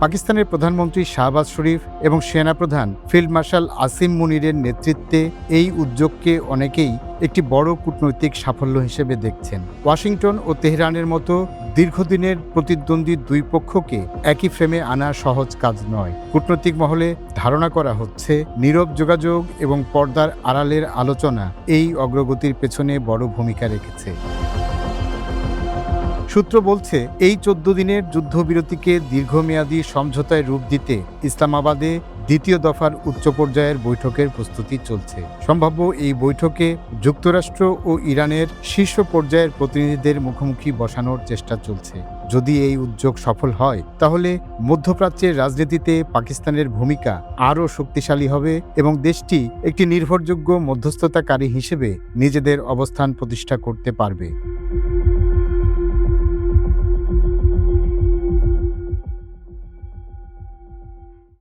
পাকিস্তানের প্রধানমন্ত্রী শাহবাজ শরীফ এবং সেনাপ্রধান ফিল্ড মার্শাল আসিম মুনিরের নেতৃত্বে এই উদ্যোগকে অনেকেই একটি বড় কূটনৈতিক সাফল্য হিসেবে দেখছেন। ওয়াশিংটন ও তেহরানের মতো দীর্ঘদিনের প্রতিদ্বন্দ্বী দুই পক্ষকে একই ফ্রেমে আনা সহজ কাজ নয়। কূটনৈতিক মহলে ধারণা করা হচ্ছে, নীরব যোগাযোগ এবং পর্দার আড়ালের আলোচনা এই অগ্রগতির পেছনে বড় ভূমিকা রেখেছে। সূত্র বলছে, এই 14 দিনের যুদ্ধবিরতিকে দীর্ঘমেয়াদী সমঝোতায় রূপ দিতে ইসলামাবাদে দ্বিতীয় দফার উচ্চ পর্যায়ের বৈঠকের প্রস্তুতি চলছে। সম্ভাব্য এই বৈঠকে যুক্তরাষ্ট্র ও ইরানের শীর্ষ পর্যায়ের প্রতিনিধিদের মুখোমুখি বসানোর চেষ্টা চলছে। যদি এই উদ্যোগ সফল হয়, তাহলে মধ্যপ্রাচ্যের রাজনীতিতে পাকিস্তানের ভূমিকা আরও শক্তিশালী হবে এবং দেশটি একটি নির্ভরযোগ্য মধ্যস্থতাকারী হিসেবে নিজেদের অবস্থান প্রতিষ্ঠা করতে পারবে।